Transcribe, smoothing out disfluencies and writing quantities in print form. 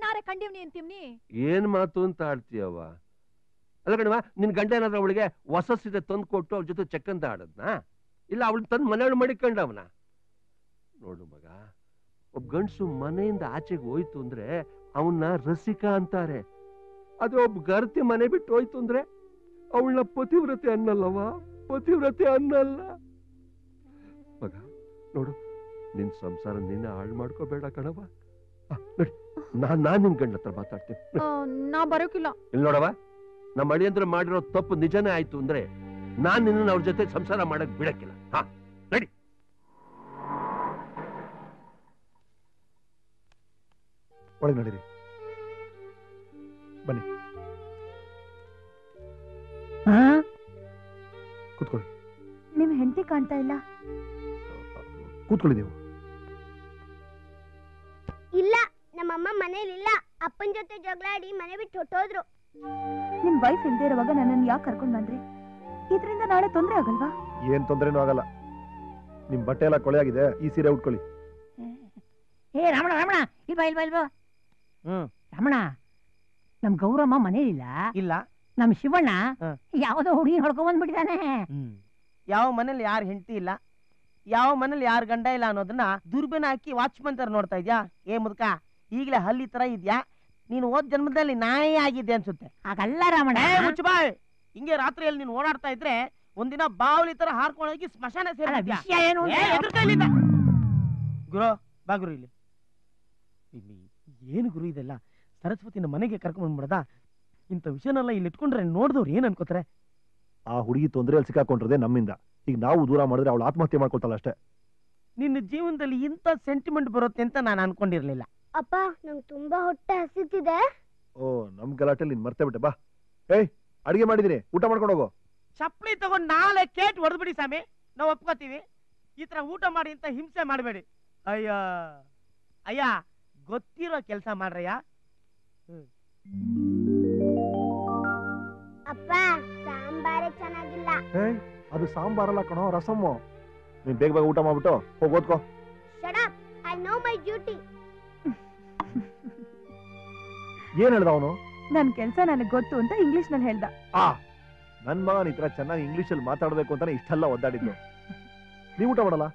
ಕಣ್ಣಾರೆ ಕಂಡಿವ್ನಿ ಅಂತೀವ್ನಿ. ಏನ್ ಮಾತು ಅಂತ ಆಡ್ತೀಯವ್ವ? ಅಲ್ಲ ಕಣವ, ನಿನ್ ಗಂಡ ಏನಾದ್ರು ಅವಳಿಗೆ ಹೊಸ ಸೀರೆ ತಂದು ಕೊಟ್ಟು ಅವ್ರ ಜೊತೆ ಚೆಕ್ಕಂತ ಆಡದ್ನ? ಇಲ್ಲ ಅವಳು ತಂದು ಮನೆಯೊಳಗೆ ಮಡಿಕೊಂಡವನ? ನೋಡು ಮಗ, ಒಬ್ಬ ಗಂಡಸು ಮನೆಯಿಂದ ಆಚೆಗೆ ಹೋಯ್ತು ಅಂದ್ರೆ ಅವನ್ನ ರಸಿಕ ಅಂತಾರೆ. ಅದೇ ಒಬ್ಬ ಗರ್ತಿ ಮನೆ ಬಿಟ್ಟು ಹೋಯ್ತು ಅಂದ್ರೆ ಅವಳನ್ನ ಪತಿವ್ರತೆ ಅನ್ನಲ್ಲವ, ಪತಿವ್ರತೆ ಅನ್ನಲ್ಲ. ಮಗ ನೋಡು, ನಿನ್ ಸಂಸಾರ ನಿನ್ನ ಹಾಳು ಮಾಡ್ಕೋಬೇಡ ಕಣವ. ನೋಡಿ, ನಾನ್ ನಿನ್ ಗಂಡ ಹತ್ರ ಮಾತಾಡ್ತೀನಿ. ನಾ ಬರೋಕಿಲ್ಲ. ಇಲ್ಲಿ ನೋಡವ, ನಮ್ಮ ಅಳಿಯಂದ್ರ ಮಾಡಿರೋ ತಪ್ಪು ನಿಜನೇ ಆಯ್ತು ಅಂದ್ರೆ ನಾನ್ ನಿನ್ನ ಅವ್ರ ಜೊತೆ ಸಂಸಾರ ಮಾಡಕ್ ಬಿಡಕ್ಕಿಲ್ಲ. ಹಾ, ನಡಿ. ಒಳಗೆ ನಡೀರಿ, ಬನ್ನಿ ಕೂತ್ಕೊಳ್ಳಿ. ನಿಮ್ ಹೆಂಡತಿ ಕಾಣ್ತಾ ಇಲ್ಲ. ಕೂತ್ಕೊಳ್ಳಿ ನೀವು. ಇಲ್ಲ, ನಮ್ಮಮ್ಮ ಮನೇಲಿಲ್ಲ. ಅಪ್ಪನ ಜೊತೆ ಜಗಳಾಡಿ ಮನೆ ಬಿಟ್ಟು ಹೊಟ್ಟೋದ್ರು. ನಿಮ್ ವೈಫ್ ಇಲ್ದೇ ಇರುವಾಗ ನನ್ನನ್ನು ಯಾಕೆ ಕರ್ಕೊಂಡ್ ಬಂದ್ರಿ? ಇದರಿಂದ ನಾಳೆ ತೊಂದ್ರೆ ಆಗಲ್ವಾ? ಏನ್ ತೊಂದ್ರೆನೂ ಆಗಲ್ಲ. ನಿಮ್ ಬಟ್ಟೆ ಎಲ್ಲ ಕೊಳೆ ಆಗಿದೆ, ಈ ಸೀರೆ ಉಟ್ಕೊಳ್ಳಿ. ಏ ರಮಣ ರಮಣ, ಇಲ್ವಾ ಇಲ್ವಾ ಇಲ್ವಾ. ರಮಣ, ನಮ್ ಗೌರಮ್ಮ ಮನೇಲಿಲ್ಲ. ಇಲ್ಲ. ನಮ್ ಶಿವಣ್ಣ ಯಾವ್ದೋ ಹುಡುಗಿ ಹೊಡ್ಕೊಂಡ್ ಬಂದ್ಬಿಟ್ಟಿದ್ದಾನೆ. ಯಾವ ಮನೇಲಿ ಯಾರು ಹೆಂಡತಿ ಇಲ್ಲ, ಯಾವ ಮನೇಲಿ ಯಾರು ಗಂಡ ಇಲ್ಲ ಅನ್ನೋದನ್ನ ದುರ್ಬೆನ ಹಾಕಿ ವಾಚ್ಮನ್ ತರ ನೋಡ್ತಾ ಇದ್ಯಾ? ಏ ಮುದ್ಕ, ಈಗಲೇ ಹಲ್ಲಿ ತರ ಇದ್ಯಾ? ನೀನು ಹೋದ್ ಜನ್ಮದಲ್ಲಿ ನಾಯಿ ಆಗಿದ್ದೆ ಅನ್ಸುತ್ತೆ. ಹಾಗಲ್ಲ ರಮಣ. ಮುಚ್ಚಬಾಯ್, ಹಿಂಗೆ ರಾತ್ರಿಯಲ್ಲಿ ನೀನು ಓಡಾಡ್ತಾ ಇದ್ರೆ ಒಂದಿನ ಬಾವಲಿ ತರ ಹಾರ್ಕೊಂಡೋಗಿ ಸ್ಮಶಾನ ಸೇರಿದ್ಯಾ? ಗುರು ಬಾ ಗುರು, ಇಲ್ಲಿ ಏನು ಗುರು ಇದೆಲ್ಲ? ಸರಸ್ವತಿನ ಮನೆಗೆ ಕರ್ಕೊಂಡ್ ಬಂದ್ಬಿಡದ? ಇಂಥ ವಿಷಯನೆಲ್ಲ ಇಲ್ಲಿ ಇಟ್ಕೊಂಡ್ರೆ ನೋಡಿದವ್ರು ಏನ್ ಅನ್ಕೋತಾರೆ? ಆ ಹುಡುಗಿ ತೊಂದರೆಯಲ್ಲಿ ಸಿಕ್ಕಾಕೊಂಡಿರೋದೆ ನಮ್ಮಿಂದ. ಈಗ ನಾವು ದೂರ ಮಾಡಿದ್ರೆ ಅವಳು ಆತ್ಮಹತ್ಯೆ ಮಾಡ್ಕೊಳ್ತಾಳ ಅಷ್ಟೇ. ನಿನ್ನ ಜೀವನದಲ್ಲಿ ಇಂಥ ಸೆಂಟಿಮೆಂಟ್ ಬರುತ್ತೆ ಅಂತ ನಾನು ಅನ್ಕೊಂಡಿರ್ಲಿಲ್ಲ. ಅಪ್ಪ, ನಂಗೆ ತುಂಬಾ ಹೊಟ್ಟೆ ಹಸಿತಿದೆ. ಓ, ನಮ್ ಗಲಾಟೆಲಿ ನೀನ್ ಮರ್ತೇ ಬಿಟ್ಟೆ. ಬಾ, ಏಯ್ ಅಡಿಗೆ ಮಾಡಿದೀನಿ, ಊಟ ಮಾಡ್ಕೊಂಡು ಹೋಗು. ಚಪ್ಪಲಿ ತಗೊಂಡ್ ನಾಳೆ ಕೇಟ್ ಹೊಡೆದ್ಬಿಡಿ ಸ್ವಾಮಿ, ನಾವು ಒಪ್ಕೋತೀವಿ. ಈ ತರ ಊಟ ಮಾಡಿ ಅಂತ ಹಿಂಸೆ ಮಾಡಬೇಡಿ. ಅಯ್ಯ ಅಯ್ಯ, ಗೊತ್ತಿರೋ ಕೆಲಸ ಮಾಡ್ರಯ್ಯ. ಅಪ್ಪ, ಸಾಂಬಾರೇ ಚೆನ್ನಾಗಿಲ್ಲ. ಅದು ಸಾಂಬಾರಲ್ಲ ಕಣೋ, ರಸಮ್ಮು. ನೀನ್ ಬೇಗ ಬೇಗ ಊಟ ಮಾಡ್ಬಿಟ್ಟು ಹೋಗಿ ಓದ್ಕೋ. Shut up, I know my duty. ಏನ್ ಹೇಳ್ದ ಅವನು? ನನ್ ಕೆಲ್ಸ ನನಗ್ ಗೊತ್ತು ಅಂತ ಇಂಗ್ಲಿಷ್ ನಲ್ಲಿ ಹೇಳ್ದ. ನನ್ ಮಗನ್ ಈ ತರ ಚೆನ್ನಾಗಿ ಇಂಗ್ಲಿಷ್ ಅಲ್ಲಿ ಮಾತಾಡ್ಬೇಕು ಅಂತಾನೆ ಇಷ್ಟೆಲ್ಲ ಒದ್ದಾಡಿದ್ದು. ನೀವ್ ಊಟ ಮಾಡಲ್ಲ?